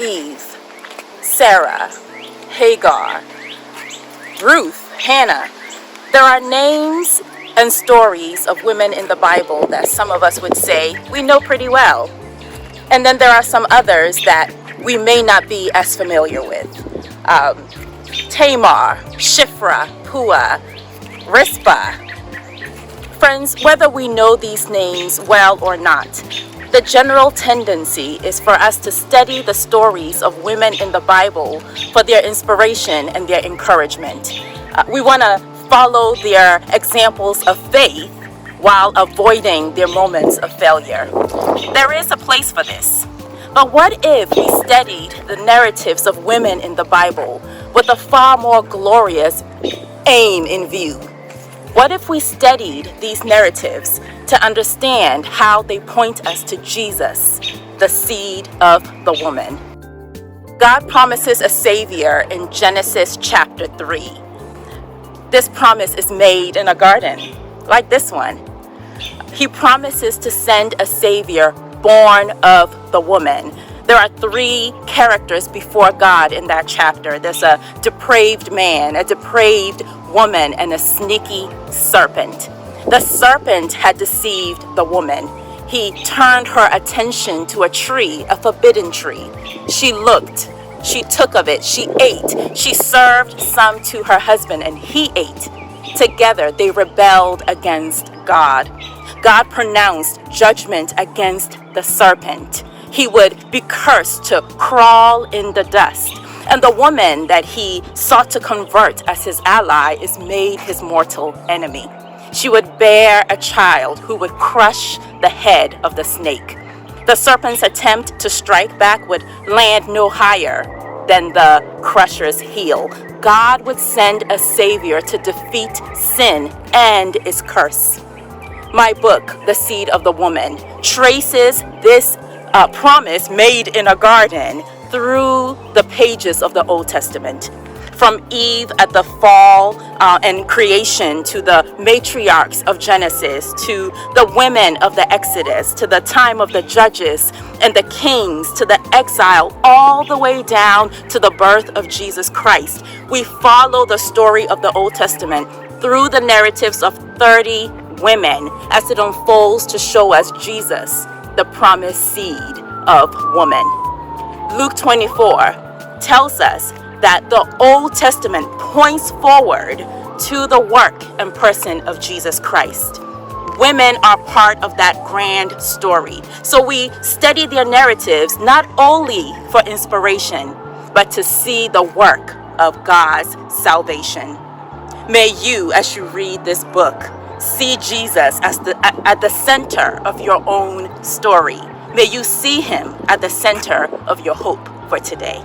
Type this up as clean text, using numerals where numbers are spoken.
Eve, Sarah, Hagar, Ruth, Hannah. There are names and stories of women in the Bible that some of us would say we know pretty well. And then there are some others that we may not be as familiar with. Tamar, Shiphrah, Puah, Rizpah. Friends, whether we know these names well or not, the general tendency is for us to study the stories of women in the Bible for their inspiration and their encouragement. We want to follow their examples of faith while avoiding their moments of failure. There is a place for this. But what if we studied the narratives of women in the Bible with a far more glorious aim in view? What if we studied these narratives to understand how they point us to Jesus, the seed of the woman? God promises a Savior in Genesis chapter 3. This promise is made in a garden, like this one. He promises to send a Savior born of the woman. There are 3 characters before God in that chapter. There's a depraved man, a depraved woman, and a sneaky serpent. The serpent had deceived the woman. He turned her attention to a tree, a forbidden tree. She looked, she took of it, she ate, she served some to her husband, and he ate. Together they rebelled against God. God pronounced judgment against the serpent. He would be cursed to crawl in the dust. And the woman that he sought to convert as his ally is made his mortal enemy. She would bear a child who would crush the head of the snake. The serpent's attempt to strike back would land no higher than the crusher's heel. God would send a Savior to defeat sin and its curse. My book, The Seed of the Woman, traces this promise made in a garden through the pages of the Old Testament. From Eve at the fall and creation, to the matriarchs of Genesis, to the women of the Exodus, to the time of the judges and the kings, to the exile, all the way down to the birth of Jesus Christ. We follow the story of the Old Testament through the narratives of 30 women as it unfolds to show us Jesus, the promised seed of woman. Luke 24 tells us that the Old Testament points forward to the work and person of Jesus Christ. Women are part of that grand story. So we study their narratives not only for inspiration, but to see the work of God's salvation. May you, as you read this book, see Jesus as at the center of your own story. May you see him at the center of your hope for today.